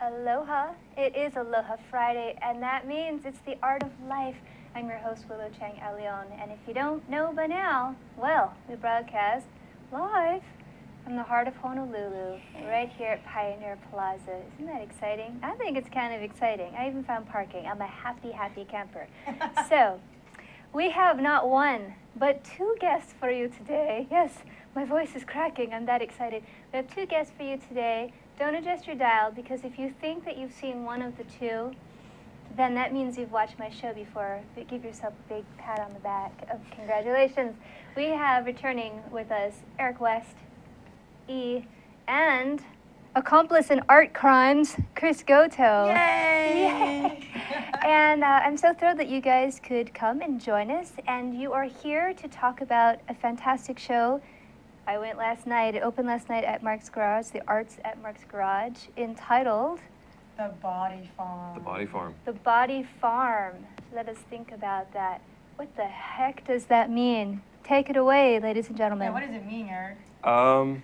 Aloha. It is Aloha Friday, and that means it's the art of life. I'm your host, Willow Chang, and if you don't know by now, well, we broadcast live from the heart of Honolulu, right here at Pioneer Plaza. Isn't that exciting? I think it's kind of exciting. I even found parking. I'm a happy, happy camper. So, we have not one, but two guests for you today. Yes, my voice is cracking. I'm that excited. We have two guests for you today. Don't adjust your dial, because if you think that you've seen one of the two, then that means you've watched my show before. But give yourself a big pat on the back. Oh, congratulations. We have returning with us Eric West, and accomplice in art crimes, Kris Goto. Yay! And I'm so thrilled that you guys could come and join us. And you are here to talk about a fantastic show. I went last night. It opened last night at Mark's Garage, the Arts at Mark's Garage, entitled The Body Farm. The Body Farm. The Body Farm. Let us think about that. What the heck does that mean? Take it away, ladies and gentlemen. Yeah, what does it mean, Eric?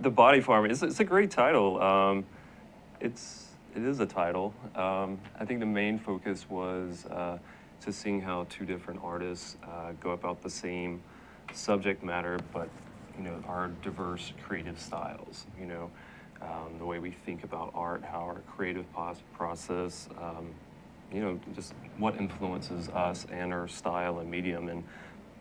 The Body Farm. It's a great title. It is a title. I think the main focus was to seeing how two different artists go about the same subject matter, but our diverse creative styles. The way we think about art, how our creative process. Just what influences us and our style and medium, and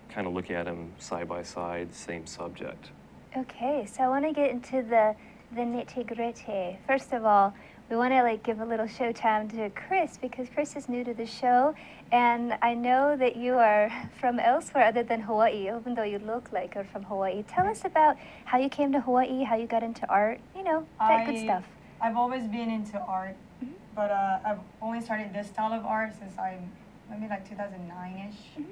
kind of look at them side by side, same subject. Okay, so I want to get into the nitty-gritty. First of all, we want to give a little show time to Kris, because Kris is new to the show, and I know that you are from elsewhere other than Hawaii, even though you look like you're from Hawaii. Tell us about how you came to Hawaii, how you got into art, that good stuff. I've always been into art, but I've only started this style of art since maybe 2009-ish.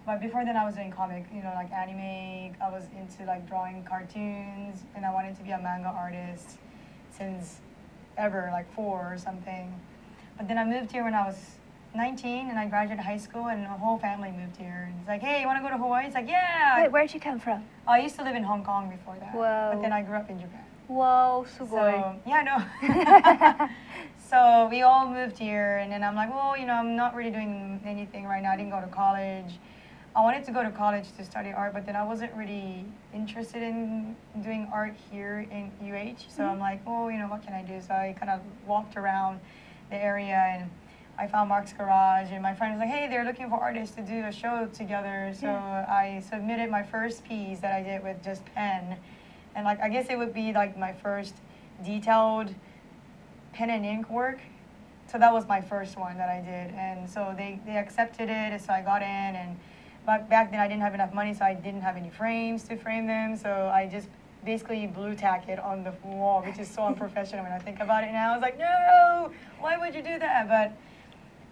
But before then I was doing comic, like anime. I was into drawing cartoons, and I wanted to be a manga artist since ever, 4 or something. But then I moved here when I was 19, and I graduated high school, and the whole family moved here. And it's like, hey, you want to go to Hawaii? It's like, yeah. Wait, where'd you come from? I used to live in Hong Kong before that. Whoa. But then I grew up in Japan. Whoa, sugoi. So, yeah, no. So we all moved here, and then I'm like, well, I'm not really doing anything right now. I didn't go to college. I wanted to go to college to study art, but then I wasn't really interested in doing art here in UH. So I'm like, oh, what can I do? So I kind of walked around the area, and I found Mark's Garage, and my friend was like, hey, they're looking for artists to do a show together. So I submitted my first piece that I did with just pen. And I guess it would be my first detailed pen and ink work. So that was my first one that I did. And so they accepted it, and so I got in. And back then I didn't have enough money, so I didn't have any frames to frame them. So I just basically blue tack it on the wall, which is so unprofessional when I think about it now. I was like, no, why would you do that? But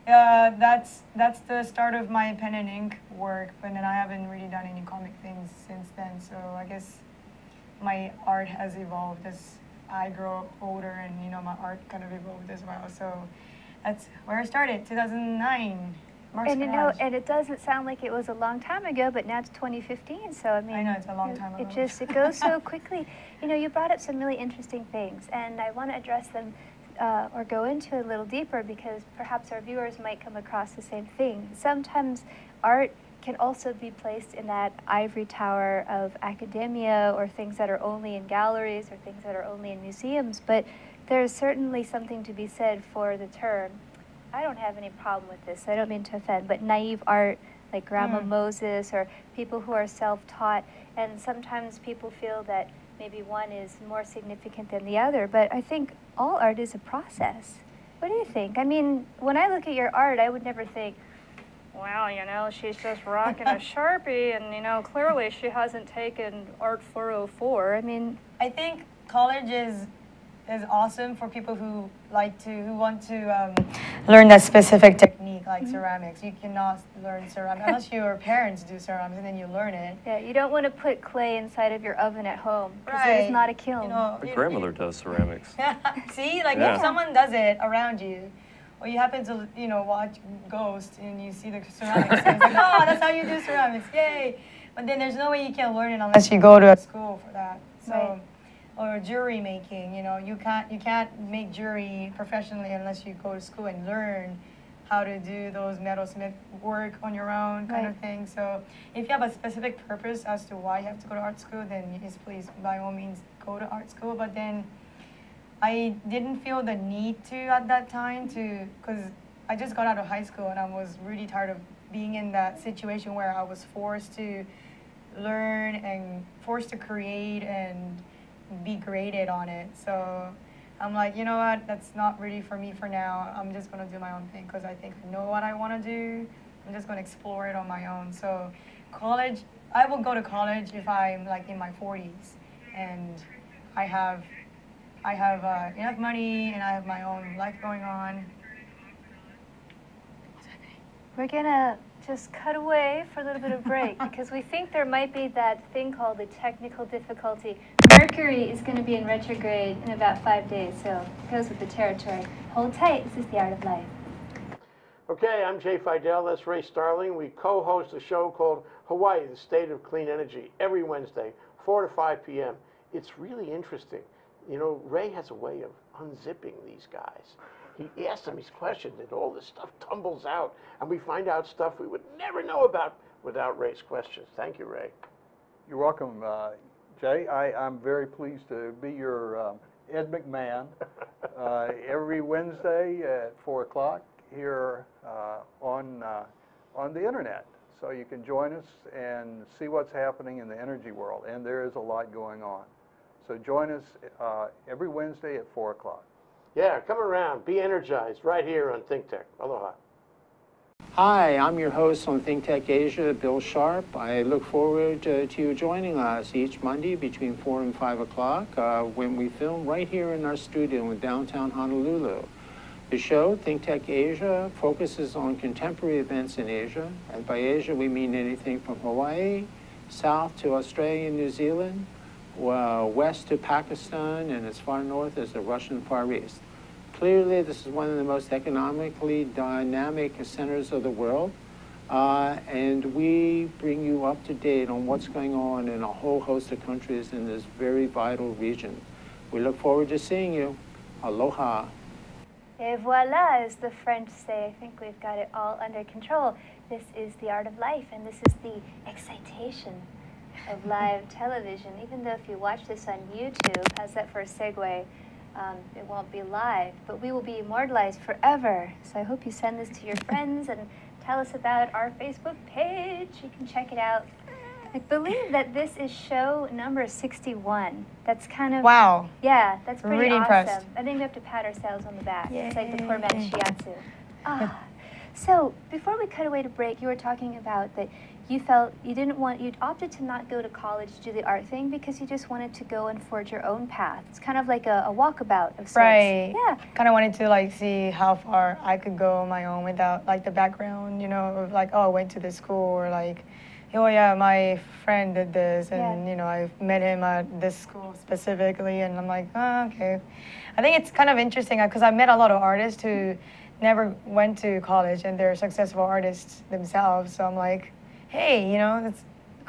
that's the start of my pen and ink work. But then I haven't really done any comic things since then. So I guess my art has evolved as I grow older, and my art kind of evolved as well. So that's where I started, 2009. Mark's Garage. And it doesn't sound like it was a long time ago, but now it's 2015. So I mean, I know it's a long time ago. It goes so quickly. You brought up some really interesting things, and I want to address them or go into a little deeper, because perhaps our viewers might come across the same thing. Sometimes art can also be placed in that ivory tower of academia, or things that are only in galleries, or things that are only in museums. But there's certainly something to be said for the term. I don't have any problem with this, I don't mean to offend, but naive art, like Grandma Moses, or people who are self-taught, and sometimes people feel that maybe one is more significant than the other, but I think all art is a process. What do you think? I mean, when I look at your art, I would never think, well, she's just rocking a Sharpie, and, clearly she hasn't taken Art 404. I mean, I think college is awesome for people who want to learn that specific technique, like ceramics. You cannot learn ceramics unless your parents do ceramics, and then you learn it. Yeah, you don't want to put clay inside of your oven at home, because Right. it is not a kiln. My grandmother does ceramics. See, if someone does it around you, or you happen to watch Ghost and you see the ceramics, and it's like, oh, that's how you do ceramics, yay! But then there's no way you can learn it unless you go to a school for that. So. Right. or jewelry making. You know, you can't make jewelry professionally unless you go to school and learn how to do those metalsmith work on your own kind of thing. So if you have a specific purpose as to why you have to go to art school, then yes, please, by all means, go to art school. But then I didn't feel the need to at that time because I just got out of high school and I was really tired of being in that situation where I was forced to learn and forced to create and be graded on it. So I'm like, you know what, that's not really for me for now. I'm just going to do my own thing because I think I know what I want to do. I'm just going to explore it on my own. So college, I will go to college if I'm like in my 40s and I have enough money and I have my own life going on. We're gonna just cut away for a little bit of break because we think there might be that thing called the technical difficulty. Mercury is going to be in retrograde in about 5 days, so it goes with the territory. Hold tight. This is The Art of Life. Okay, I'm Jay Fidel. That's Ray Starling. We co-host a show called Hawaii, the State of Clean Energy, every Wednesday, 4 to 5 p.m. It's really interesting. You know, Ray has a way of unzipping these guys. He asks them these questions, and all this stuff tumbles out, and we find out stuff we would never know about without Ray's questions. Thank you, Ray. You're welcome, Jay. I'm very pleased to be your Ed McMahon every Wednesday at 4 o'clock here on the internet. So you can join us and see what's happening in the energy world, and there is a lot going on. So join us every Wednesday at 4 o'clock. Yeah, come around. Be energized right here on ThinkTech. Aloha. Hi, I'm your host on ThinkTech Asia, Bill Sharp. I look forward to you joining us each Monday between 4 and 5 o'clock when we film right here in our studio in downtown Honolulu. The show, ThinkTech Asia, focuses on contemporary events in Asia. And by Asia, we mean anything from Hawaii, south to Australia and New Zealand, west to Pakistan, and as far north as the Russian Far East. Clearly, this is one of the most economically dynamic centers of the world, and we bring you up to date on what's going on in a whole host of countries in this very vital region. We look forward to seeing you. Aloha. Et voila, as the French say. I think we've got it all under control. This is The Art of Life, and this is the excitation of live television. Even though if you watch this on YouTube, how's that for a segue? It won't be live, but we will be immortalized forever. So I hope you send this to your friends and tell us about our Facebook page. You can check it out. I believe that this is show number 61. That's kind of... Wow. Yeah, that's pretty really awesome. Impressed. I think we have to pat ourselves on the back. Yay. It's like the poor man's shiatsu. So before we cut away to break, you were talking about that you felt you'd opted to not go to college to do the art thing because you just wanted to go and forge your own path. It's kind of like a walkabout of sorts. Right. Yeah. Kind of wanted to like see how far I could go on my own without like the background, you know, of like, oh, I went to this school, or like, oh yeah, my friend did this, and you know, I met him at this school specifically, and I'm like, oh, okay. I think it's kind of interesting because I met a lot of artists who never went to college, and they're successful artists themselves. So I'm like, hey, you know,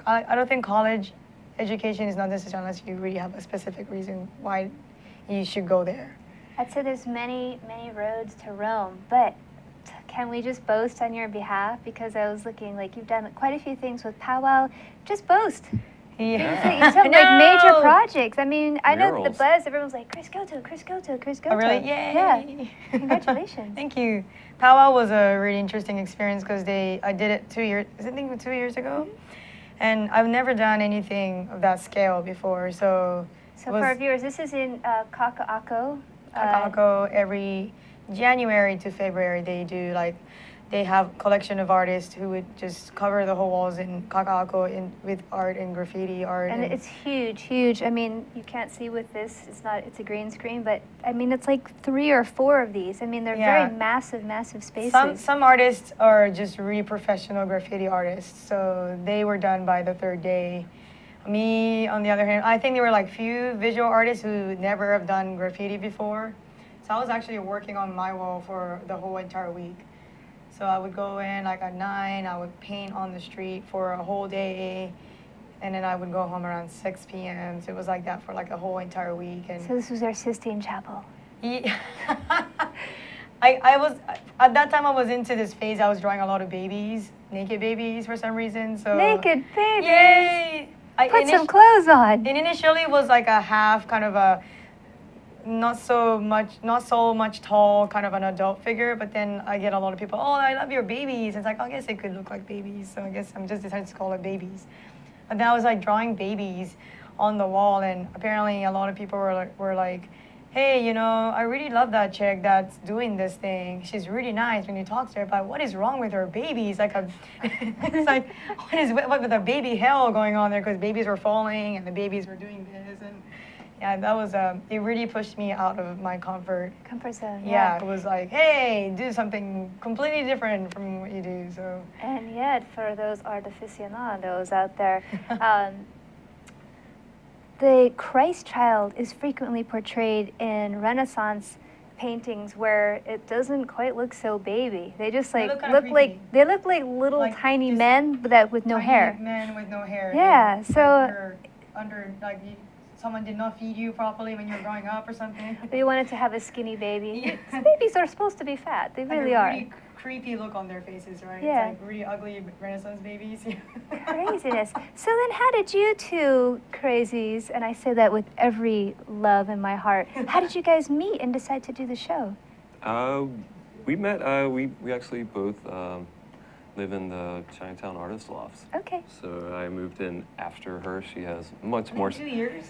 I don't think college education is not necessary unless you really have a specific reason why you should go there. I'd say there's many, many roads to Rome, but can we just boast on your behalf? Because I was looking, like, you've done quite a few things with Powwow. Just boast. Yeah. You took like major projects. I mean, I know Murals. the buzz. Everyone's like, Kris Goto, Kris Goto, Kris Goto. Oh, really? Yay. Yeah. Congratulations. Thank you. Powwow was a really interesting experience because I did it 2 years, I think 2 years ago. And I've never done anything of that scale before. So for our viewers, this is in Kaka'ako. Kaka'ako, every January to February, they have a collection of artists who would just cover the whole walls in Kaka'ako with art and graffiti art. And it's huge, huge. I mean, you can't see with this. It's a green screen, but I mean, it's like 3 or 4 of these. I mean, they're very massive, massive spaces. Some artists are just really professional graffiti artists, so they were done by the 3rd day. Me, on the other hand, I think there were like few visual artists who never have done graffiti before. So I was actually working on my wall for the whole entire week. So I would go in like at 9, I would paint on the street for a whole day, and then I would go home around 6 p.m. So it was like that for like a whole entire week. And So this was our Sistine Chapel. yeah. I was, at that time I was into this phase. I was drawing a lot of babies, naked babies for some reason. So Naked babies. Yay! Put some clothes on. And initially it was like a half kind of a not so much tall kind of an adult figure, but then I get a lot of people, oh, I love your babies. It's like, I guess it could look like babies, so I guess I'm just decided to call it babies. But then I was like drawing babies on the wall, and apparently a lot of people were like, hey, you know, I really love that chick that's doing this thing. She's really nice when you talk to her, but what is wrong with her babies? Like, it's like, what with the baby hell going on there? Because babies were falling and the babies were doing this, and yeah, that was it really pushed me out of my comfort zone. Yeah, it was like, hey, do something completely different from what you do. So. And yet, for those art aficionados out there, the Christ child is frequently portrayed in Renaissance paintings where it doesn't quite look so baby. They just like look like little like tiny men, but that with no hair. Men with no hair. Yeah, so under like someone did not feed you properly when you were growing up or something. We wanted to have a skinny baby. Yeah. Babies are supposed to be fat. They really are. Really creepy look on their faces, right? Yeah. It's like really ugly Renaissance babies. Craziness. So then how did you two crazies, and I say that with every love in my heart, how did you guys meet and decide to do the show? We met, we actually both live in the Chinatown Artist Lofts. Okay. So I moved in after her. She has much more. 2 years?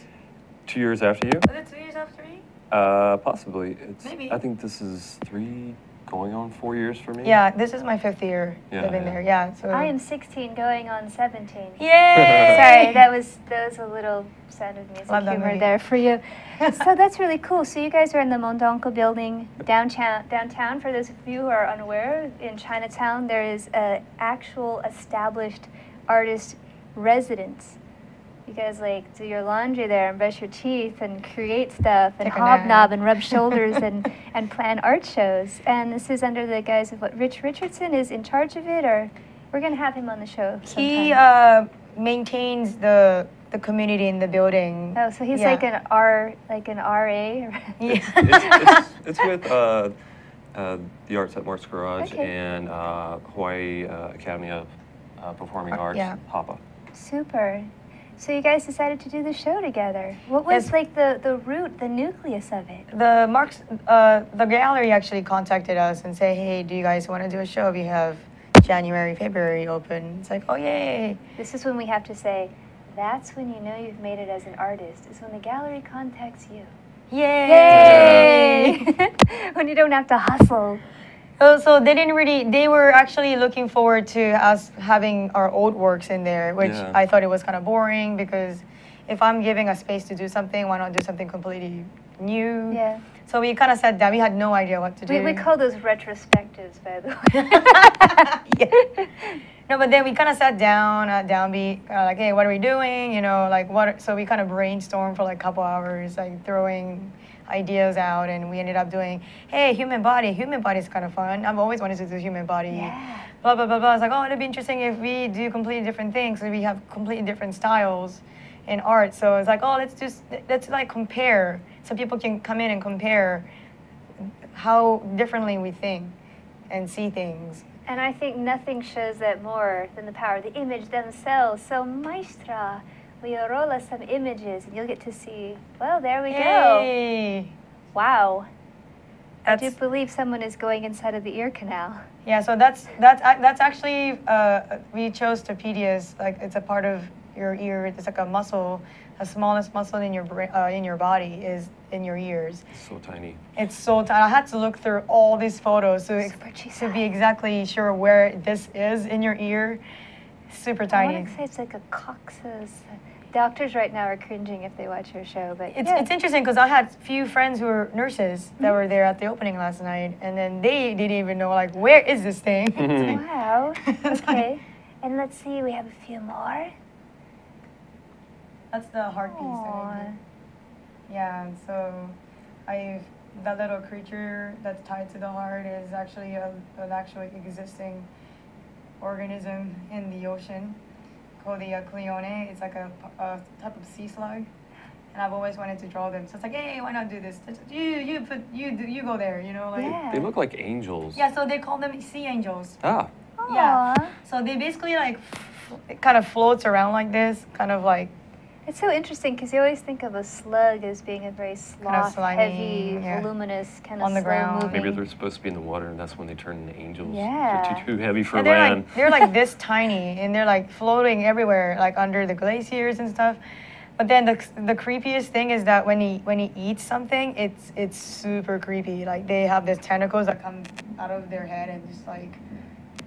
2 years after you? Was it 2 years after me? Possibly. Maybe. I think this is 3 going on 4 years for me. Yeah, this is my 5th year living there. Yeah, so I am 16 going on 17. Yay! Sorry, that was a little Sound of Music humor there for you. So that's really cool. So you guys are in the Mondongo building downtown. For those of you who are unaware, in Chinatown there is an actual established artist residence. You guys like do your laundry there and brush your teeth and create stuff and hobnob and rub shoulders and plan art shows. And this is under the guise of what Rich Richardson is in charge of it, or we're gonna have him on the show sometime. He maintains the community in the building. Oh, so he's like an RA. Yeah. It's with the Arts at Mark's Garage and Hawaii Academy of Performing Arts, HAPA. Super. So you guys decided to do the show together. What was like the root, the nucleus of it? The gallery actually contacted us and said, hey, do you guys want to do a show? We have January, February open. It's like, oh, yay. This is when we have to say, that's when you know you've made it as an artist, is when the gallery contacts you. Yay! When you don't have to hustle. Oh, so they were actually looking forward to us having our old works in there, which I thought it was kind of boring because if I'm giving a space to do something, why not do something completely new? Yeah. So we kind of sat down. We had no idea what to do. We call those retrospectives, by the way. No, but then we kind of sat down at Downbeat, like, hey, what are we doing? You know, like what? So we kind of brainstormed for like a couple hours, like throwing ideas out, and we ended up doing, hey, human body is kind of fun. I've always wanted to do human body. Yeah. Blah, blah, blah, blah. I was like, oh, it'd be interesting if we do completely different things. So we have completely different styles in art. So it's like, oh, let's like compare. So people can come in and compare how differently we think and see things. And I think nothing shows that more than the power of the image themselves. So, Maestra, we'll roll us some images, and you'll get to see, well, there we go. Wow. I do believe someone is going inside of the ear canal. Yeah, so that's actually, we chose Topedius, like it's a part of your ear. It's like a muscle. The smallest muscle in your body is in your ears. It's so tiny. It's so tiny. I had to look through all these photos to be exactly sure where this is in your ear. Super tiny. I want to say it's like a coccyx. Doctors right now are cringing if they watch your show, but it's interesting because I had a few friends who were nurses that were there at the opening last night, and then they didn't even know, like, where is this thing? Wow. Okay. And let's see, we have a few more. That's the heart piece that I did. Yeah, so that little creature that's tied to the heart is actually an actually existing organism in the ocean called the Cleone. It's like a type of sea slug. And I've always wanted to draw them. So it's like, hey, why not do this? You go there, you know? Like, Yeah. They look like angels. Yeah, so they call them sea angels. Ah. Yeah. Aw. So they basically like, it kind of floats around like this, kind of like. It's so interesting because you always think of a slug as being a very sloth, slimy, heavy, yeah. voluminous, kind of On the ground. slow-moving. Maybe they're supposed to be in the water, and that's when they turn into angels. Yeah. They're too heavy for And they're land. like, they're like this tiny, and they're like floating everywhere, like under the glaciers and stuff. But then the creepiest thing is that when he eats something, it's super creepy. Like they have these tentacles that come out of their head and just like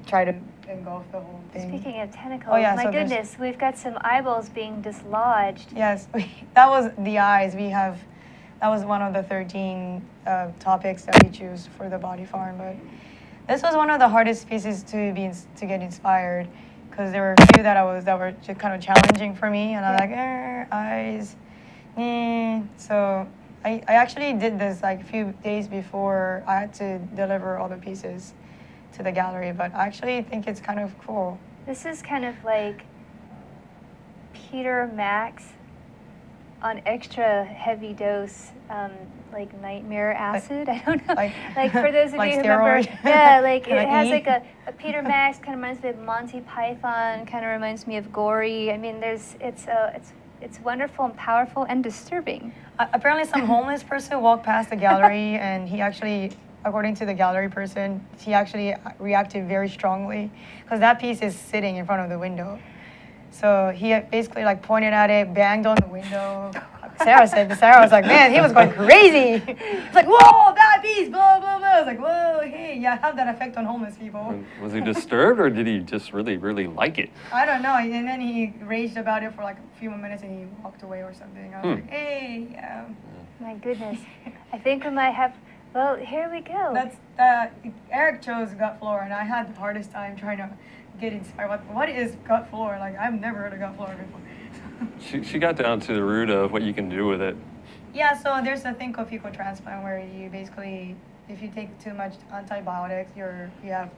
try to engulf the whole thing. Speaking of tentacles, Oh, yeah, my so there's- goodness, we've got some eyeballs being dislodged. Yes, that was the eyes. That was one of the 13 topics that we choose for the body farm. But this was one of the hardest pieces to get inspired, because there were a few that were just kind of challenging for me, and I'm like, eyes. So I actually did this like a few days before I had to deliver all the pieces to the gallery, but I actually think it's kind of cool. This is kind of like Peter Max on extra heavy dose, like nightmare acid. I don't know. Like for those of like you who remember, steroid? yeah, like Can it I has eat? like a Peter Max, kind of reminds me of Monty Python, kind of reminds me of Gory. I mean, it's wonderful and powerful and disturbing. Apparently, some homeless person walked past the gallery, and he actually, according to the gallery person, he actually reacted very strongly, because that piece is sitting in front of the window. So he basically like pointed at it, banged on the window. Sarah was like, man, he was going crazy. It's like, whoa, that piece, blah, blah, blah. I was like, whoa, hey, yeah, I have that effect on homeless people. And was he disturbed, or did he just really, really like it? I don't know. And then he raged about it for like a few more minutes, and he walked away or something. I was like, hey, yeah. My goodness, I think we might have. Well, here we go. That's Eric chose gut flora, and I had the hardest time trying to get inspired. What is gut flora? Like, I've never heard of gut flora before. She got down to the root of what you can do with it. Yeah, so there's a thing called fecal transplant, where you basically, if you take too much antibiotics, you have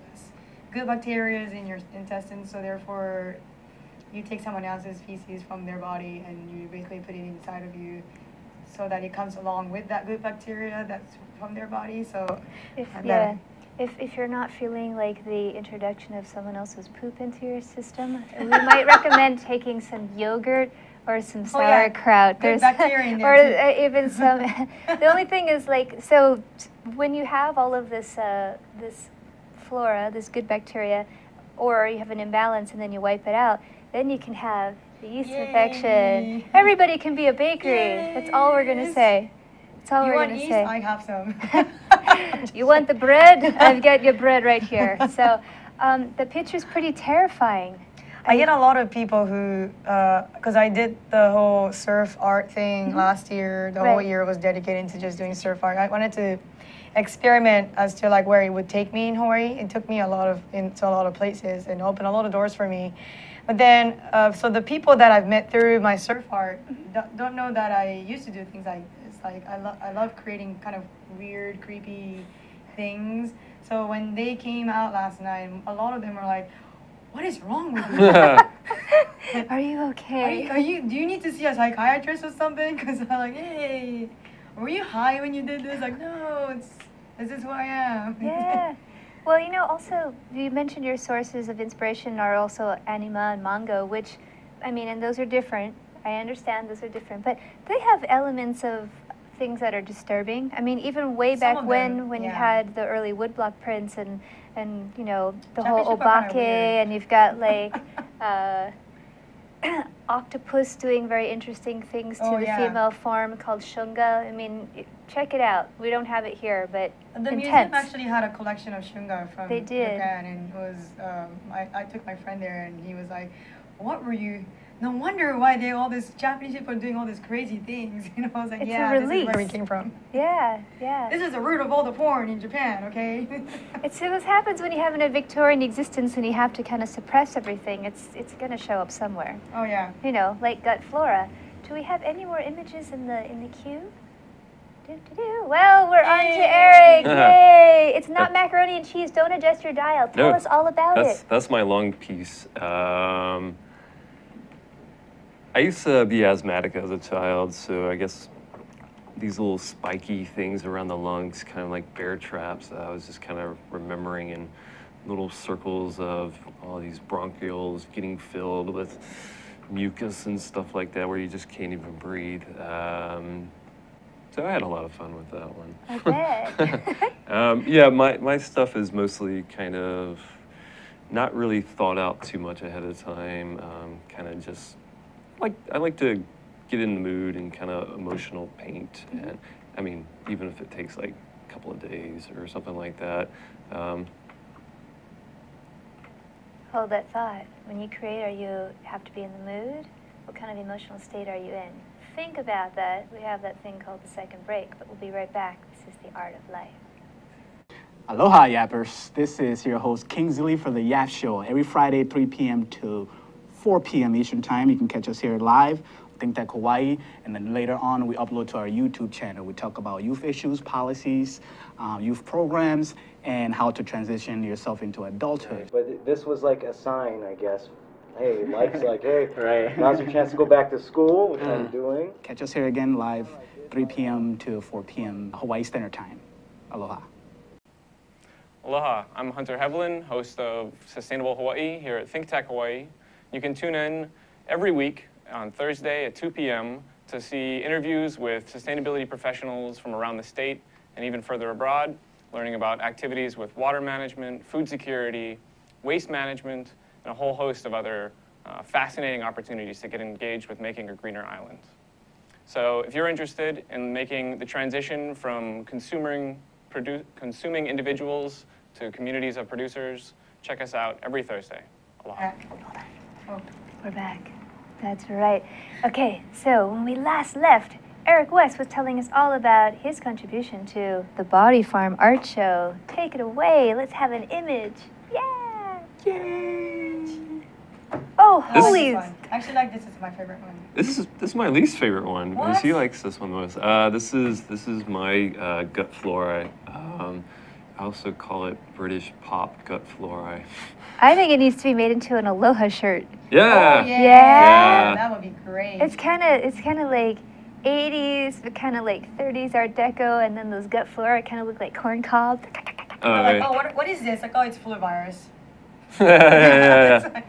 good bacteria in your intestines, so therefore you take someone else's feces from their body and you basically put it inside of you, so that it comes along with that good bacteria that's from their body. So if you're not feeling like the introduction of someone else's poop into your system, we might recommend taking some yogurt or some sauerkraut. Good bacteria in or there too. Even some. The only thing is, like, so when you have all of this this flora, this good bacteria, or you have an imbalance and then you wipe it out, then you can have the yeast infection. Everybody can be a bakery. That's all we're gonna say. That's all we're gonna say. I have some. You want the bread? I've got your bread right here. So the picture's pretty terrifying. I get a lot of people who, because I did the whole surf art thing last year. The whole year was dedicated to just doing surf art. I wanted to experiment as to like where it would take me in Hawaii. It took me into a lot of places and opened a lot of doors for me. But then, so the people that I've met through my surf art don't know that I used to do things like this. Like I love creating kind of weird, creepy things. So when they came out last night, a lot of them were like, "What is wrong with you? Are you okay? Do you need to see a psychiatrist or something?" Because I'm like, "Hey, were you high when you did this?" Like, no, this is who I am. Yeah. Well, you know, also, you mentioned your sources of inspiration are also anima and manga, which, I mean, and those are different. I understand those are different, but they have elements of things that are disturbing. I mean, even way back when you had the early woodblock prints and you know, the whole obake, and you've got like octopus doing very interesting things to the female form called shunga. I mean, check it out. We don't have it here, but the intense. museum actually had a collection of shunga from They did. Japan, and it was I took my friend there, and he was like, "What were you? No wonder why all these Japanese people are doing all these crazy things." You know, I was like, It's "Yeah, a this is release. where we came from. Yeah, yeah. This is the root of all the porn in Japan, okay?" It's what happens when you have a Victorian existence and you have to kind of suppress everything. It's going to show up somewhere. Oh yeah. You know, like gut flora. Do we have any more images in the queue? Well, we're on to Eric. Yay! It's not macaroni and cheese. Don't adjust your dial. Tell us all about it. That's my long piece. I used to be asthmatic as a child, so I guess these little spiky things around the lungs, kind of like bear traps, I was just kind of remembering in little circles of all these bronchioles getting filled with mucus and stuff like that, where you just can't even breathe. So I had a lot of fun with that one. I bet. Yeah, my stuff is mostly kind of not really thought out too much ahead of time. Kind of just I like to get in the mood and kind of emotional paint. And I mean, even if it takes like a couple of days or something like that. Hold that thought. When you create, you have to be in the mood? What kind of emotional state are you in? Think about that. We have that thing called the second break, but we'll be right back. This is The Art of Life. Aloha, Yappers. This is your host, Kingsley, for The Yap Show. Every Friday, 3 p.m. to 4 p.m. Eastern Time. You can catch us here live, ThinkTech Hawaii, and then later on we upload to our YouTube channel. We talk about youth issues, policies, youth programs, and how to transition yourself into adulthood. But this was like a sign, I guess. Hey, life's like, hey, right. Now's your chance to go back to school, which I'm doing. Catch us here again live, 3 p.m. to 4 p.m. Hawaii Standard Time. Aloha. Aloha, I'm Hunter Hevlin, host of Sustainable Hawaii here at ThinkTech Hawaii. You can tune in every week on Thursday at 2 p.m. to see interviews with sustainability professionals from around the state and even further abroad, learning about activities with water management, food security, waste management, and a whole host of other fascinating opportunities to get engaged with making a greener island. So if you're interested in making the transition from consuming individuals to communities of producers, check us out every Thursday. Aloha. Oh. We're back. That's right. Okay, so when we last left, Eric West was telling us all about his contribution to the Body Farm Art Show. Take it away. Let's have an image. Yeah! Yay! Oh, holy! I actually like this. It's my favorite one. This is my least favorite one because What? he likes this one most. This is my gut flora. I also call it British pop gut flora. I think it needs to be made into an Aloha shirt. Yeah. Oh, Yeah. That would be great. It's kind of like 80s, but kind of like 30s Art Deco, and then those gut flora kind of look like corn cobs. Like, oh, what is this? Like, oh, it's flu virus. yeah.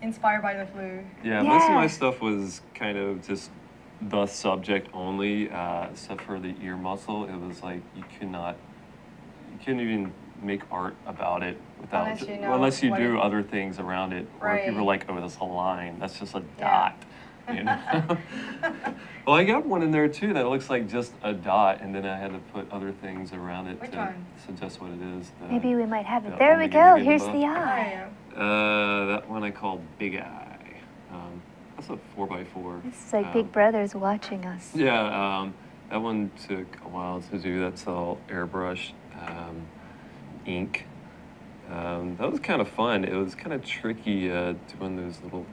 Inspired by the flu. Yeah, most of my stuff was kind of just the subject only, except for the ear muscle. It was like you couldn't even make art about it without unless you do other things around it. Or if you were like, oh, that's a line, that's just a dot. You know? Well, I got one in there too that looks like just a dot, and then I had to put other things around it to suggest what it is. Maybe we might have it. There we go. Here's the eye. That one I call Big Eye. That's a 4x4. This is like Big Brother's watching us. Yeah, that one took a while to do. That's all airbrush ink. That was kind of fun. It was kind of tricky doing those little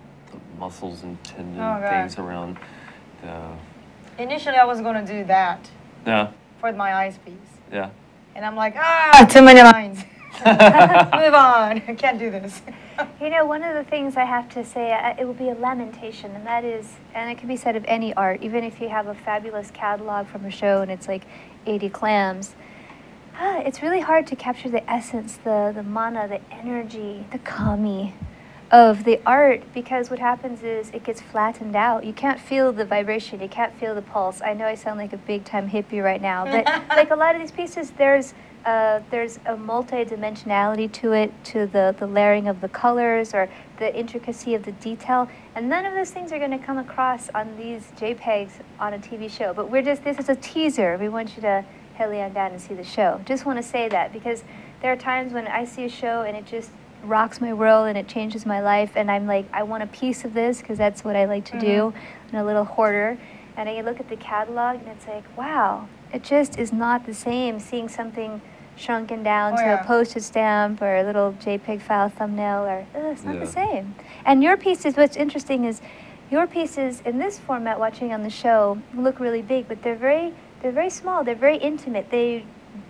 muscles and tendon things around. Initially, I was going to do that. Yeah. For my eyes piece. Yeah. And I'm like, too many lines. Move on. I can't do this. You know, one of the things I have to say, it will be a lamentation, and that is, and it can be said of any art, even if you have a fabulous catalog from a show and it's like 80 clams, it's really hard to capture the essence, the mana, the energy, the kami of the art, because what happens is it gets flattened out. You can't feel the vibration, you can't feel the pulse. I know I sound like a big-time hippie right now, but like a lot of these pieces, there's a multi-dimensionality to it, to the layering of the colors or the intricacy of the detail, and none of those things are going to come across on these JPEGs on a TV show. But this is a teaser. We want you to heli on down and see the show. Just want to say that, because there are times when I see a show and it just rocks my world and it changes my life, and I'm like, I want a piece of this because that's what I like to do. I'm a little hoarder, and I look at the catalog and it's like, wow, it just is not the same seeing something shrunken down to a postage stamp or a little JPEG file thumbnail, or it's not the same. And your pieces, what's interesting is your pieces in this format, watching on the show, look really big, but they're very small, they're very intimate. They,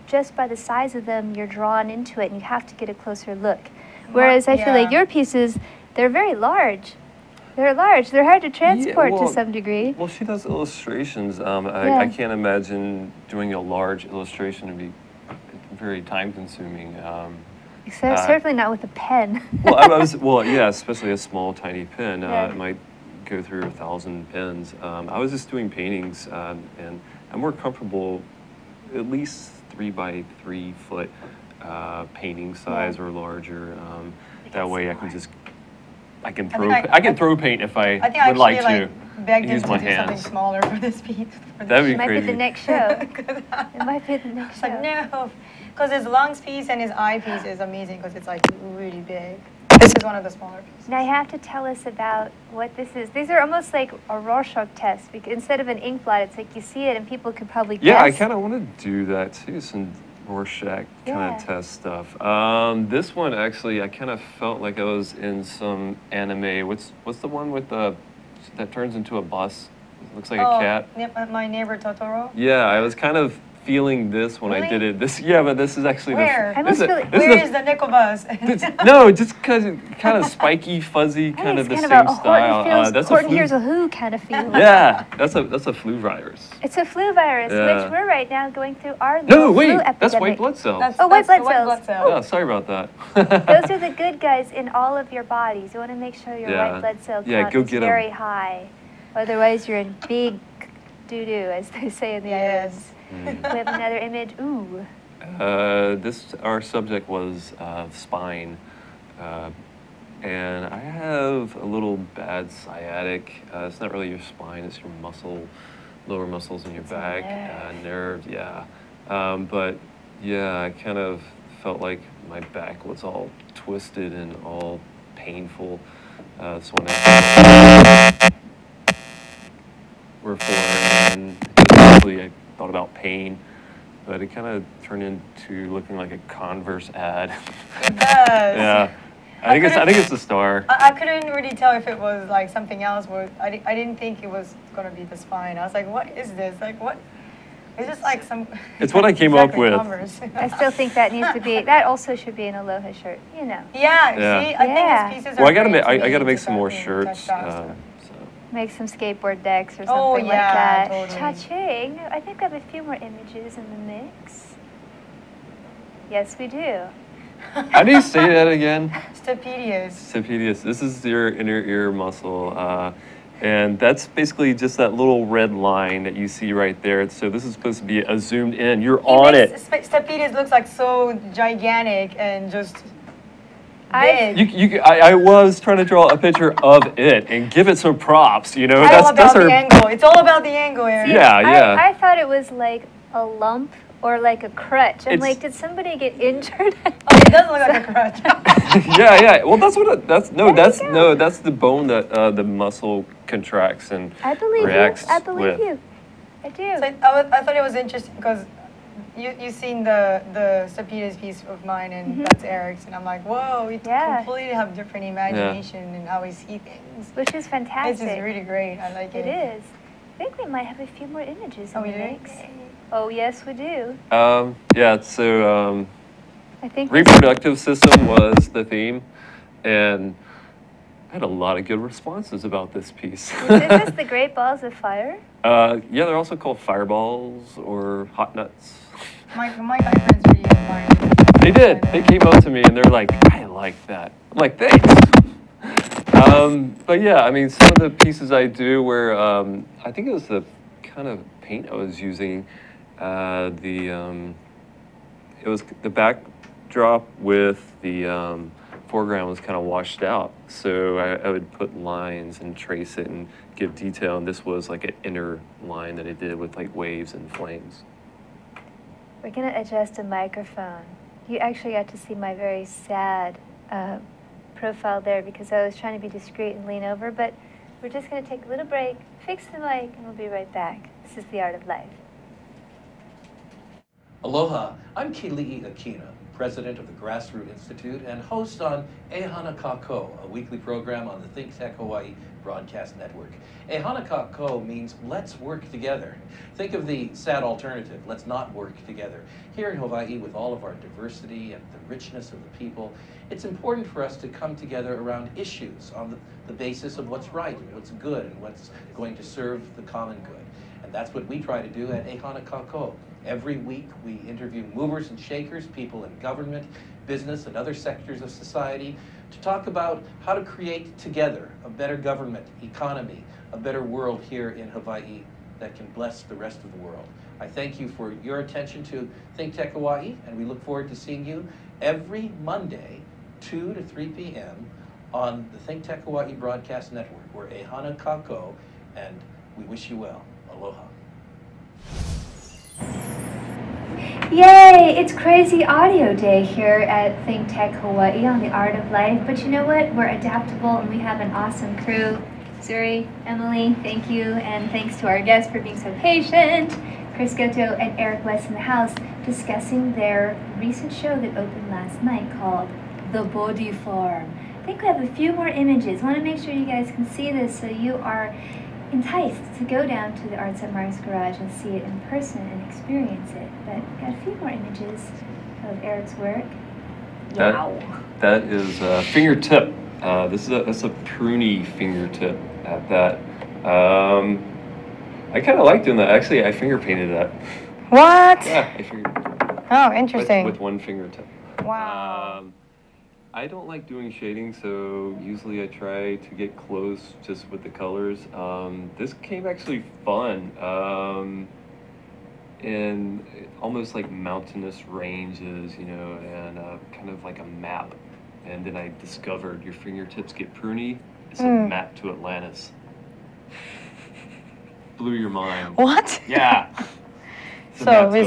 just by the size of them, you're drawn into it and you have to get a closer look. Whereas I feel like your pieces, they're very large. They're large. They're hard to transport well, to some degree. Well, she does illustrations. Yeah. I can't imagine doing a large illustration to be very time consuming. Except certainly not with a pen. Well, yeah, especially a small, tiny pen. Yeah. It might go through 1,000 pens. I was just doing paintings, and I'm more comfortable at least 3 by 3 foot painting size or larger. That way I can just I can throw paint if I would like to. Begged him use to my do hands. something smaller for this piece. That'd be It might crazy. be the next show. It might be the next show. Like, no, because his lungs piece and his eye piece is amazing because it's like really big. This is one of the smaller pieces. Now you have to tell us about what this is. These are almost like a Rorschach test. Because instead of an ink blot, it's like you see it and people could probably guess. Yeah, I kind of want to do that too, some Rorschach kind of test stuff. This one actually, I kind of felt like I was in some anime. What's the one with the that turns into a bus? It looks like a cat. My Neighbor Totoro. Yeah, I was kind of feeling this when I did it. But this is actually where? Where is the nickel bus? No, just kind of spiky, fuzzy, kind of the same style. That's Horton Hears a Who kind of feel. Yeah, that's a flu virus. It's a flu virus, which we're right now going through our No, wait, flu epidemic. that's white blood cells. White blood cells. Yeah, sorry about that. Those are the good guys in all of your bodies. You want to make sure your white blood cell count is very high. Otherwise, you're in big doo-doo, as they say in the ads. We have another image. Ooh. Our subject was spine, and I have a little bad sciatic. It's not really your spine; it's your lower muscles in your back, nerve. Yeah, but yeah, I kind of felt like my back was all twisted and all painful. So when I were for, and basically I thought about pain, but it kind of turned into looking like a Converse ad. It does. Yeah, I think it's the star. I couldn't really tell if it was like something else. I didn't think it was gonna be the spine. I was like, what is this? Like what? It's just like some. It's what I came up with. I still think that needs to be. That also should be an Aloha shirt. You know. Yeah. See, I think his pieces are. Well, I gotta make some more shirts. Make some skateboard decks or something like that. Totally. Cha-ching. I think we have a few more images in the mix. Yes, we do. How do you say that again? Stapedius. Stapedius. This is your inner ear muscle. And that's basically just that little red line that you see right there. So this is supposed to be a zoomed in. You're on it. Stapedius looks like so gigantic and just I was trying to draw a picture of it and give it some props. You know, that's the angle. It's all about the angle, Aaron. Yeah. I thought it was like a lump or like a crutch. I'm like, did somebody get injured? Oh, it does look like a crutch. Yeah. Well, that's the bone that the muscle contracts and reacts. I believe you. I do. So I thought it was interesting because you've seen the Stapedius piece of mine and that's Eric's, and I'm like, whoa, we completely have different imagination and how we see things. Which is fantastic. It's just really great. I like it. It is. I think we might have a few more images in the mix. Oh, yes, we do. Yeah, so I think reproductive system was the theme, and I had a lot of good responses about this piece. Is this the Great Balls of Fire? Yeah, they're also called fireballs or hot nuts. My guy friends really admired it. They did. They came up to me and they're like, I like that. I'm like, thanks. But yeah, I mean, some of the pieces I do where I think it was the kind of paint I was using. It was the backdrop with the foreground was kind of washed out, so I would put lines and trace it and give detail. And this was like an inner line that I did with like waves and flames. We're gonna adjust a microphone. You actually got to see my very sad profile there because I was trying to be discreet and lean over. But we're just gonna take a little break, fix the mic, and we'll be right back. This is The Art of Life. Aloha, I'm Keli'i Akina. president of the Grassroots Institute, and host on Ehana Kako, a weekly program on the ThinkTech Hawaii broadcast network. Ehana Kako means let's work together. Think of the sad alternative, let's not work together. Here in Hawaii, with all of our diversity and the richness of the people, it's important for us to come together around issues on the basis of what's right and what's good and what's going to serve the common good. And that's what we try to do at Ehana Kako. Every week, we interview movers and shakers, people in government, business, and other sectors of society to talk about how to create together a better government, economy, a better world here in Hawaii that can bless the rest of the world. I thank you for your attention to ThinkTech Hawaii, and we look forward to seeing you every Monday, 2 to 3 p.m. on the ThinkTech Hawaii Broadcast Network. We're Ehana Kako, and we wish you well. Aloha. Yay! It's Crazy Audio Day here at ThinkTech Hawaii on the Art of Life. But you know what? We're adaptable and we have an awesome crew. Zuri, Emily, thank you. And thanks to our guests for being so patient. Kris Goto and Eric West in the house discussing their recent show that opened last night called The Body Farm. I think we have a few more images. I want to make sure you guys can see this so you are enticed to go down to the Arts at Mark's Garage and see it in person and experience it. But we've got a few more images of Eric's work. Wow. That is a fingertip. That's a pruny fingertip at that. I kind of like doing that. Actually, I finger painted that. What? Yeah, I finger. Oh, interesting. With one fingertip. Wow. I don't like doing shading, so usually I try to get close just with the colors. This came actually fun, and almost like mountainous ranges, you know, and kind of like a map. And then I discovered your fingertips get pruny. It's a map to Atlantis. Blew your mind. What? Yeah. So we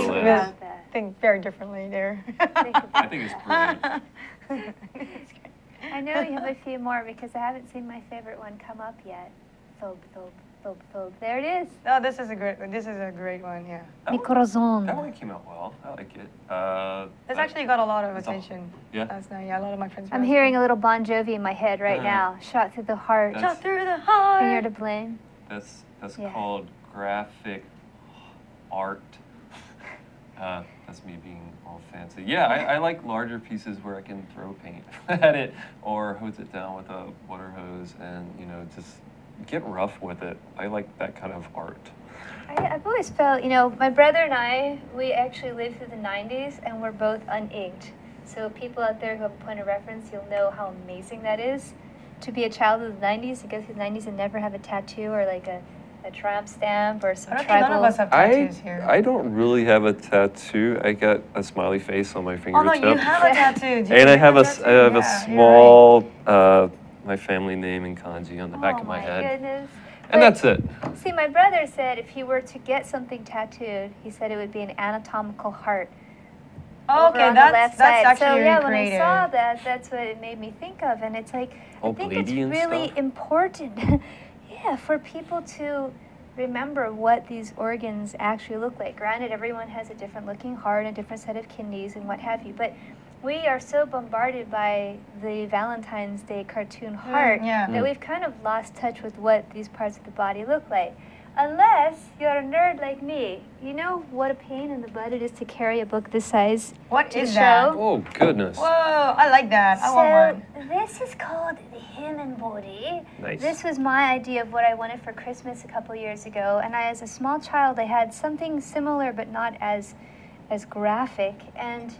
think very differently there. I think it's brilliant. I know you have a few more because I haven't seen my favorite one come up yet. Thob, thob, thob, thob. There it is. Oh, this is a great one, yeah. That one came out well. I like it. This actually got a lot of attention. Yeah? Last night. Yeah, a lot of my friends. I'm hearing a little Bon Jovi in my head right now. Shot through the heart. Shot through the heart. And you're to blame. That's called graphic art. That's me being all fancy. Yeah, I like larger pieces where I can throw paint at it or hose it down with a water hose and, you know, just get rough with it. I like that kind of art. I've always felt, you know, my brother and I, we actually lived through the 90s and we're both uninked. So people out there who have a point of reference, you'll know how amazing that is. To be a child of the 90s, to go through the 90s and never have a tattoo or like a tramp stamp or some tribal. None of us have tattoos here. I don't really have a tattoo. I got a smiley face on my fingertip. Oh no, you have a tattoo. And I have a small my family name in kanji on the back of my head. Oh my goodness. And that's it. See, my brother said if he were to get something tattooed, he said it would be an anatomical heart. Okay, that's actually so yeah, creative. when I saw that, that's what it made me think of, and it's like I think it's really important. Yeah, for people to remember what these organs actually look like. Granted, everyone has a different looking heart and a different set of kidneys and what have you, but we are so bombarded by the Valentine's Day cartoon heart that we've kind of lost touch with what these parts of the body look like. Unless you're a nerd like me. You know what a pain in the butt it is to carry a book this size What to is show? that? Oh, goodness. Whoa, I like that. I want one. This is called the human body. Nice. This was my idea of what I wanted for Christmas a couple years ago. And as a small child, I had something similar but not as graphic. And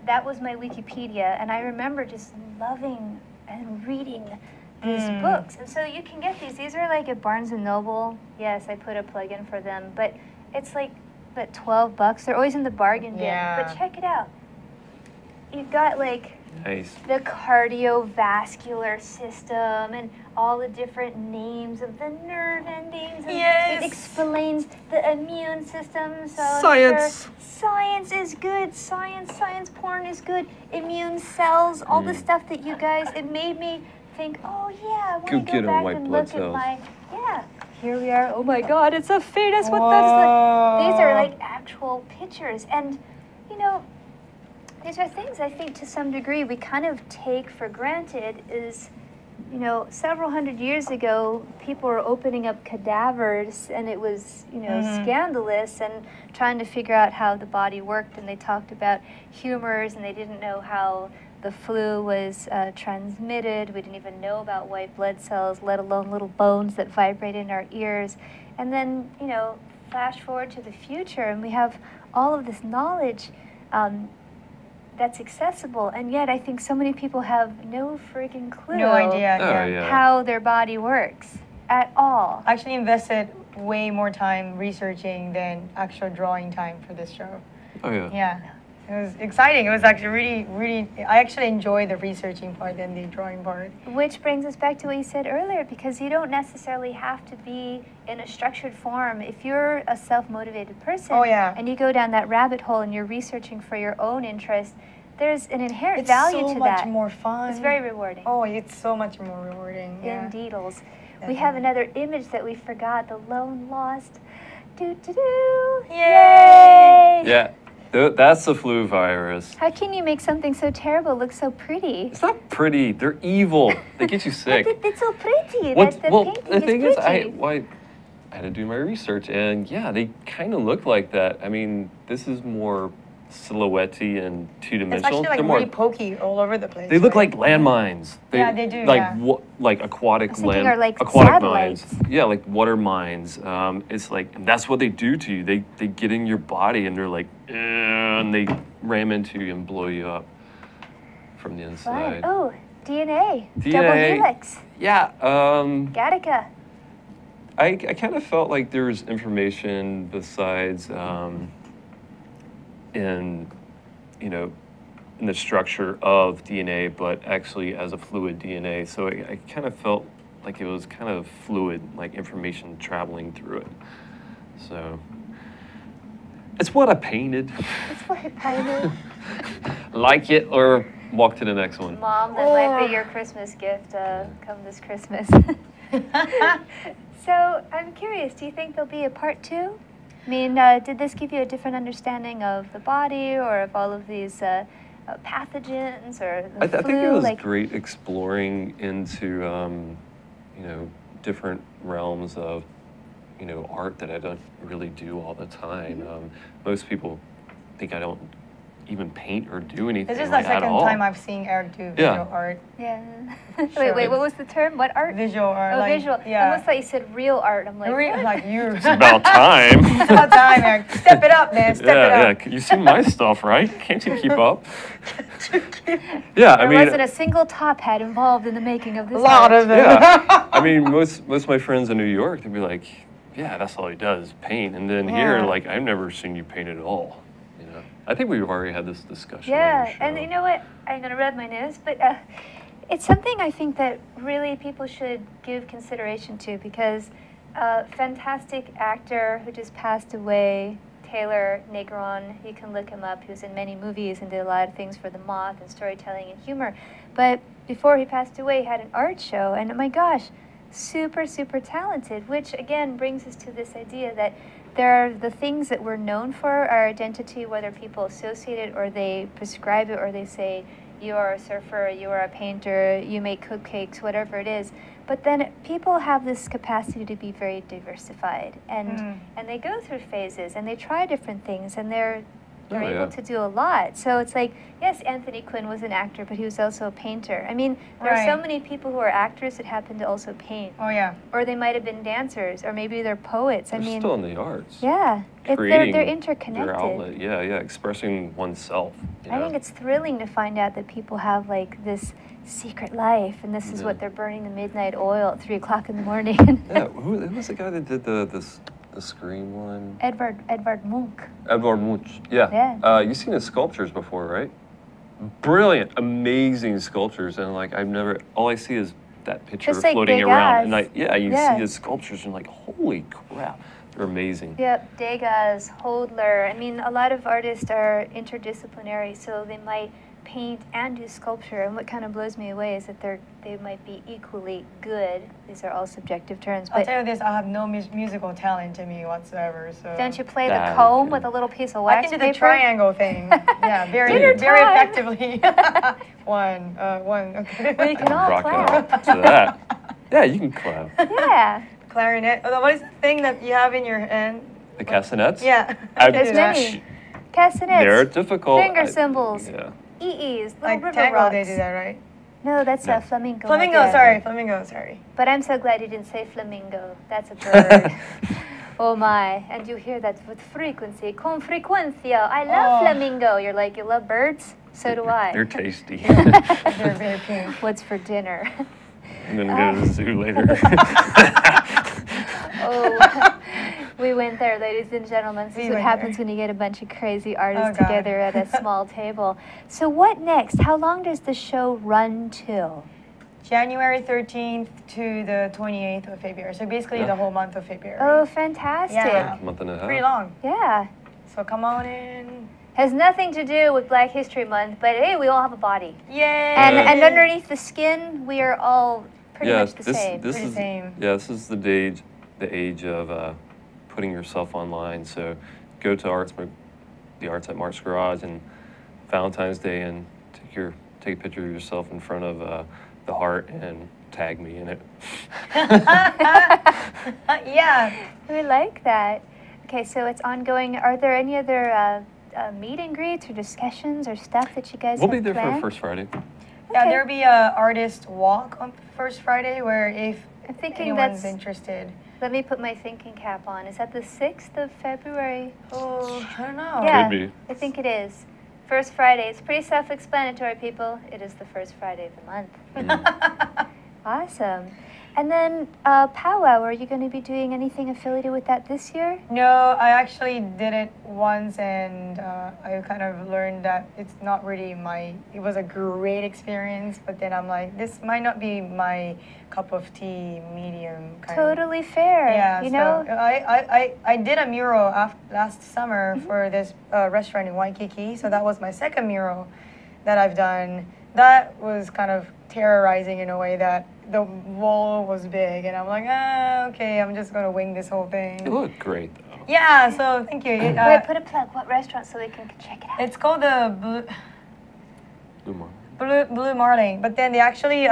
that was my Wikipedia. And I remember just loving and reading these books. And so you can get these. These are like at Barnes & Noble. Yes, I put a plug in for them. But it's like, but $12. They're always in the bargain bin. But check it out. You've got like the cardiovascular system and all the different names of the nerve endings. And it explains the immune system. So Science. Science is good. Science porn is good. Immune cells, all the stuff that you guys, it made me think, oh yeah, I want to go back and look at my, here we are. Oh my God, it's a fetus. What that's like. These are like actual pictures. And, you know, These are things I think to some degree we kind of take for granted is, you know, several hundred years ago, people were opening up cadavers and it was, you know, scandalous and trying to figure out how the body worked, and they talked about humors and they didn't know how the flu was transmitted. We didn't even know about white blood cells, let alone little bones that vibrate in our ears. And then, you know, flash forward to the future and we have all of this knowledge that's accessible, and yet I think so many people have no friggin' clue No idea how their body works at all. I actually invested way more time researching than actual drawing time for this show. Oh yeah. Yeah. It was exciting. It was actually really, I actually enjoy the researching part than the drawing part. Which brings us back to what you said earlier, because you don't necessarily have to be in a structured form. If you're a self-motivated person and you go down that rabbit hole and you're researching for your own interest, there's an inherent value to that. It's so much more fun. It's very rewarding. Oh, it's so much more rewarding. Yeah. Indeedles. We have another image that we forgot, the lone lost. Doo-doo-doo. Yay! Yeah. That's the flu virus. How can you make something so terrible look so pretty? It's not pretty. They're evil. They get you sick. But it's so pretty. Well, The thing is, pretty. I had to do my research, and yeah, they kind of look like that. I mean, this is more silhouette-y and two-dimensional. It's actually like really pokey all over the place. They look like landmines. Yeah, they do, Like yeah. like aquatic like aquatic satellites. mines. Yeah, like water mines. It's like, and that's what they do to you. They get in your body and they're like, and they ram into you and blow you up from the inside. Fun. Oh, DNA. Double helix. Yeah. Gattaca. I kind of felt like there was information besides in, you know, in the structure of DNA, but actually as a fluid DNA. So I kind of felt like it was kind of fluid, like information traveling through it. So it's what I painted. That's what I painted. Like it or walk to the next one. Mom, that might be your Christmas gift come this Christmas. So I'm curious, do you think there'll be a part 2? I mean, did this give you a different understanding of the body or of all of these pathogens or the flu? I think it was great exploring into, you know, different realms of, you know, art that I don't really do all the time. Most people think I don't even paint or do anything This is like the second at all. time I've seen Eric do visual art. Yeah. Wait, what was the term? What art? Visual art. Oh, like, visual. Yeah. I almost thought you said real art. I'm like, what? Like you. It's about time. It's about time, Eric. Step it up, man. Step it up. Yeah, you see my stuff, right? Can't you keep up? Yeah, I mean, there wasn't a single top hat involved in the making of this. A lot art. of them. yeah. I mean, most of my friends in New York, they'd be like, yeah, that's all he does, paint. And then here, like, I've never seen you paint at all. You know, I think we've already had this discussion. Yeah, and you know what? I'm gonna rub my nose, but it's something I think that really people should give consideration to, because a fantastic actor who just passed away, Taylor Negron, you can look him up. He was in many movies and did a lot of things for The Moth and storytelling and humor. But before he passed away, he had an art show, and oh my gosh, super, super talented, which again brings us to this idea that there are the things that we're known for, our identity, whether people associate it or they prescribe it or they say, you are a surfer, you are a painter, you make cupcakes, whatever it is. But then people have this capacity to be very diversified, and they go through phases and they try different things, and they're able to do a lot. So it's like, yes, Anthony Quinn was an actor, but he was also a painter. I mean, there are so many people who are actors that happen to also paint. Oh yeah. Or they might have been dancers, or maybe they're poets. They're still in the arts. Yeah, they're interconnected. Their outlet, yeah, expressing oneself. I think it's thrilling to find out that people have like this secret life, and this is what they're burning the midnight oil at 3 o'clock in the morning. Yeah, who was the guy that did the Scream one? Edvard Munch. Edvard Munch, yeah. You've seen his sculptures before, right? Brilliant, amazing sculptures, and like all I see is that picture just like floating around, and you see his sculptures, and like, holy crap, they're amazing. Yep, Degas, Hodler. I mean, a lot of artists are interdisciplinary, so they might paint and do sculpture. And what kind of blows me away is that they might be equally good. These are all subjective terms. I'll But tell you this, I have no musical talent to me whatsoever. So don't you play the comb with a little piece of wax I can do the paper? triangle thing. Yeah, very effectively. one. Okay. We can all Rock clap. out to that. Yeah, you can clap. Yeah. Clarinet. What is the thing that you have in your hand? The castanets? Yeah. There's many. Castanets. They're difficult. Finger cymbals. Yeah. Ee-ees, little Like river tango, rocks. they do that, right? No, that's No. a flamingo. Flamingo, again. sorry. Flamingo, sorry. But I'm so glad you didn't say flamingo. That's a bird. Oh my. And you hear that with frequency. Con frecuencia. I love flamingo. You're like, you love birds? So do I. They're tasty. They're very pink. What's for dinner? I'm going to go to the zoo later. Oh, we went there, ladies and gentlemen. This We is what went happens there. when you get a bunch of crazy artists God. together at a small table. So what next? How long does the show run till? January 13th to the 28th of February. So basically the whole month of February. Oh, fantastic. Yeah. Month and a half. Pretty long. Yeah. So come on in. Has nothing to do with Black History Month, but hey, we all have a body. Yay! And underneath the skin, we are all pretty Yeah, much the same. This Pretty is same. Yeah, this is the age of putting yourself online. So go to the Arts at Mark's Garage and Valentine's Day and take a picture of yourself in front of the heart and tag me in it. Yeah. We like that. Okay, so it's ongoing. Are there any other meet and greets or discussions or stuff that you guys We'll have be there planned? for First Friday. Yeah, Okay. there'll be a artist walk on first Friday where if I'm thinking anyone's that's. interested. Let me put my thinking cap on. Is that the 6th of February? Oh, I don't know. Yeah, Could be. I think it is. First Friday. It's pretty self-explanatory, people. It is the first Friday of the month. Awesome. And then powwow, are you going to be doing anything affiliated with that this year? No, I actually did it once and I kind of learned that it's not really it was a great experience, but then I'm like, this might not be my cup of tea, medium kind Totally fair. Yeah, you so know? I did a mural last summer for this restaurant in Waikiki, so that was my second mural that I've done. That was kind of terrorizing in a way that the wall was big, and I'm like, okay, I'm just gonna wing this whole thing. It looked great though. Yeah, so thank you. Wait, put a plug. What restaurant so we can check it out? It's called the Blue Blue Marling, but then they actually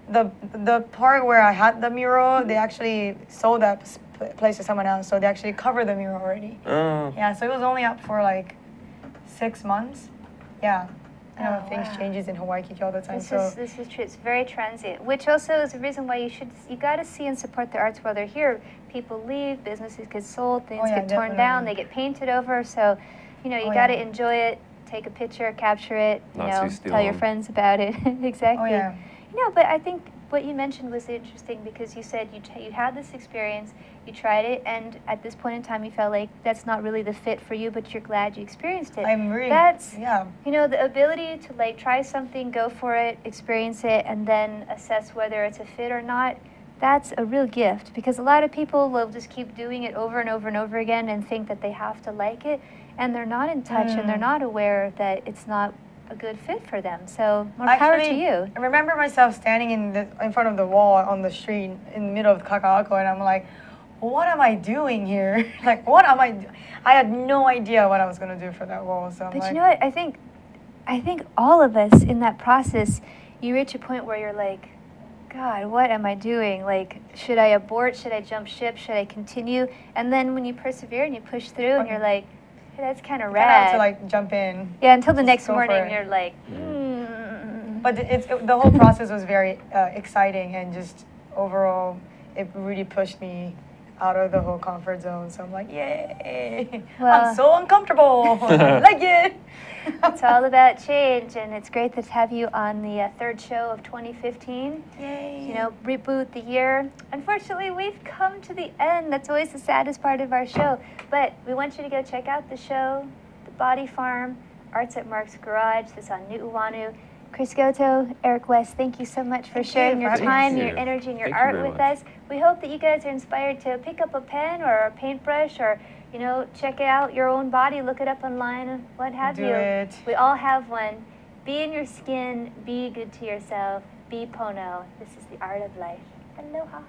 the part where I had the mural, they actually sold that place to someone else, so they actually covered the mural already. Oh. Yeah, so it was only up for like 6 months. Yeah. I know things wow. changes in Hawaii all the time. This is true. It's very transient, which also is a reason why you got to see and support the arts while they're here. People leave, businesses get sold, things get torn down, they get painted over. So, you know, you got to enjoy it, take a picture, capture it, you know, tell your friends about it. Exactly. Oh yeah. You know, but I think what you mentioned was interesting because you said you had this experience, you tried it, and at this point in time you felt like that's not really the fit for you, but you're glad you experienced it. I'm really, yeah. You know, the ability to like try something, go for it, experience it, and then assess whether it's a fit or not, that's a real gift because a lot of people will just keep doing it over and over and over again and think that they have to like it, and they're not in touch and they're not aware that it's not a good fit for them. So more power to you. I remember myself standing in front of the wall on the street in the middle of Kaka'ako, and I'm like, what am I doing here? Like, what am I I had no idea what I was going to do for that wall. So I'm but like, you know what? I think all of us in that process, you reach a point where you're like, God, what am I doing? Like, should I abort? Should I jump ship? Should I continue? And then when you persevere and you push through and you're like, hey, that's kind of you kinda have rad. to like jump in. Yeah, until the Just next go for morning it. you're like, But the whole process was very exciting, and just overall, it really pushed me out of the whole comfort zone. So I'm like, yay! Well- I'm so uncomfortable. I like it. It's all about change, and it's great to have you on the third show of 2015. Yay! You know, reboot the year. Unfortunately, we've come to the end. That's always the saddest part of our show. But we want you to go check out the show, The Body Farm, Arts at Mark's Garage. This is on Nu'uanu. Kris Goto, Eric West, thank you so much for sharing your time, your energy, and your art with us. We hope that you guys are inspired to pick up a pen or a paintbrush or, you know, check out your own body, look it up online, what have you. Do it. We all have one. Be in your skin, be good to yourself, be Pono. This is the art of life. Aloha.